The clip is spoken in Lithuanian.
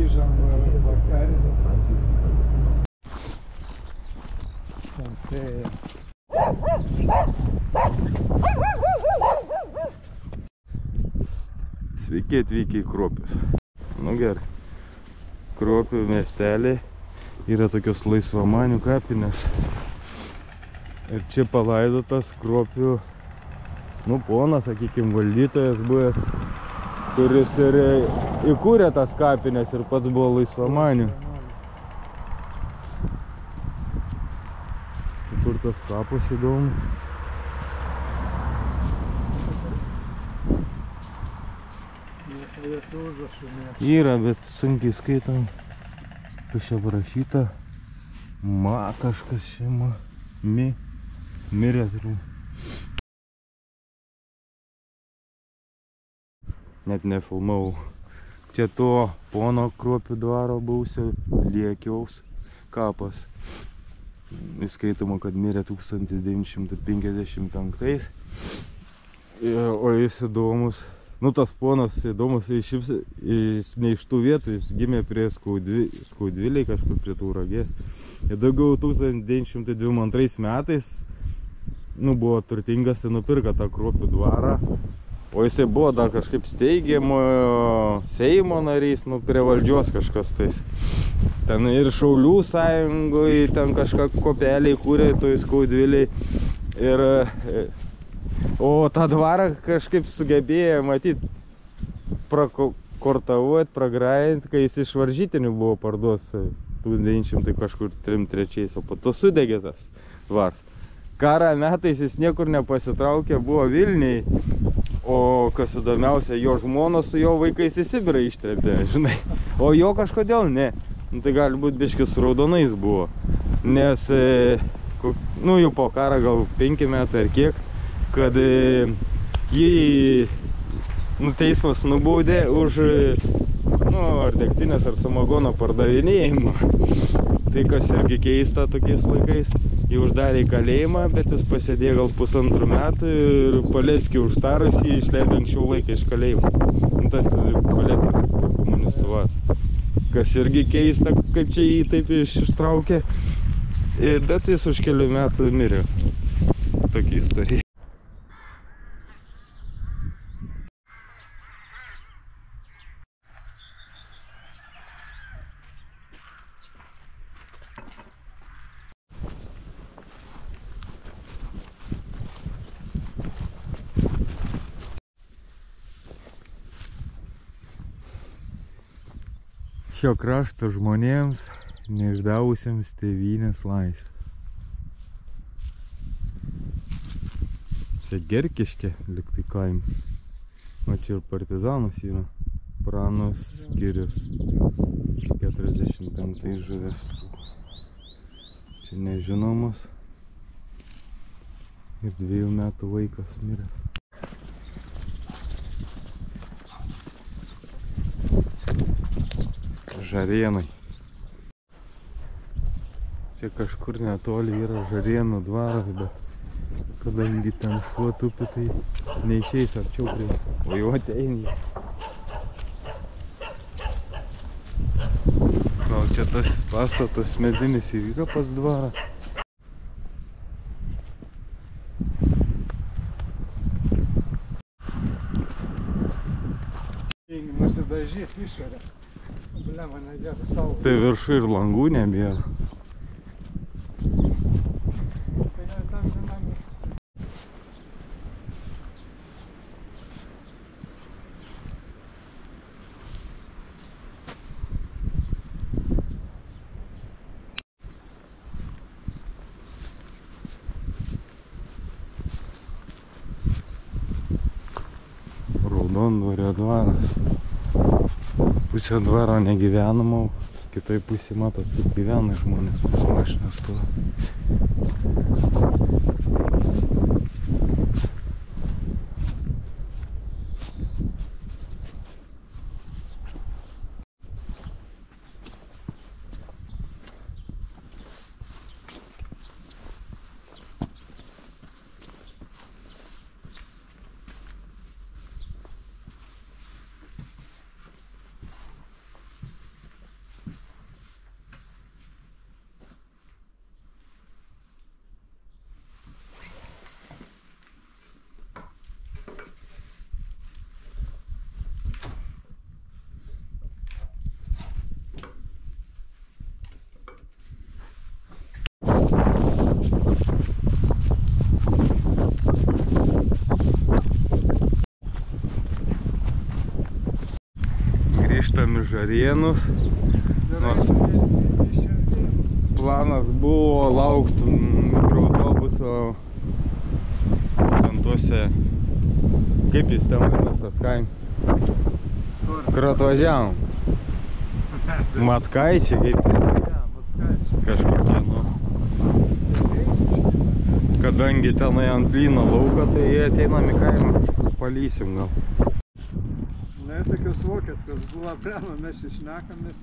grįžom vakarį. Sveiki atvykę į Kruopius. Nu gerai. Kruopių miestelė yra tokios laisvamanių kapinės. Ir čia palaidotas Kruopių, nu, ponas, sakykime, valdytojas buvęs, kuris ir įkūrė tas kapinės ir pats buvo laisvamanių. Kur tas kapas įdomu. Yra, bet sunkiai skaitom. Kas čia parašyta? Kažkas šeima. Mirė turbūt. Net nefilmavau. Čia to pono Kruopių dvaro buvusio Liekiaus kapas. Įskaitoma, kad mirė 1955. O jis įdomus. Nu, tas ponas įdomus, jis ne iš tų vietų, jis gimė prie Skaudviliai, kažkur prie Tauragės. Ir daugiau 1922 metais, nu, buvo turtingas ir nupirko tą Kruopių dvarą. O jisai buvo dar kažkaip steigiamo Seimo narys, nu, prie valdžios kažkas tais. Ten ir Šaulių sąjungoje, ten kažką kopeliai kūrė, toj Skaudviliai. O tą dvarą kažkaip sugebėjo, matyt, prakortavuot, pragrajint, kai jis iš varžytinių buvo parduos 1903, o po to sudegė tas dvaras. Karo metais jis niekur nepasitraukė, buvo Vilniai, o kas įdomiausia, jo žmonos su jo vaikais į Sibirą ištrėmė, žinai. O jo kažkodėl ne. Nu, tai gali būti biškis su raudonais buvo. Nes, nu, jau po karą gal 5 metai ar kiek, kad jį, nu, teismas nubaudė už, nu, ar degtinės, ar samagono pardavinėjimą. Tai kas irgi keista tokiais laikais. Jį uždarė į kalėjimą, bet jis pasėdėjo gal 1,5 metų ir Paleckį užtarus jį išleido anksčiau laiką iš kalėjimo. Tas Paleckis komunistų vas. Kas irgi keista, kaip čia jį taip ištraukė. Bet jis už kelių metų mirė. Tokia istorija. Šio krašto žmonėms, neišdavusiems tėvynės laisvės. Čia Gerkiškė, lyg tai kaimas. O čia ir partizanas yra. Pranas Skirius. 45 žuvęs. Čia nežinomas. Ir 2 metų vaikas miręs. Žarėnai. Čia kažkur netoli yra Žarėnų dvaras, bet kadangi ten šuo tupi, tai neišeis arčiau prie. O jau ateini. Gal čia tas pastatas medinis ir yra pas dvarą. Nusidažyti išorę. Tai viršų ir langų nebėra. Raudondvario dvaras. Pusė dvaro negyvenama, kitai pusė matos, kaip gyvena žmonės, vis mašinas stovi. grįžtam į Žarėnus. Nors planas buvo laukti mikroautobuso ten tuose, kaip jis ten vadinasi, kaim, kur atvažiavom. Matkaičiai, kaip kažkokie, nu. Kadangi tenai ant plyno lauko, tai jie ateinam į kaimą, kažkur palysim gal. Ne, tokios vokietkos buvo prema, mes išnekamės.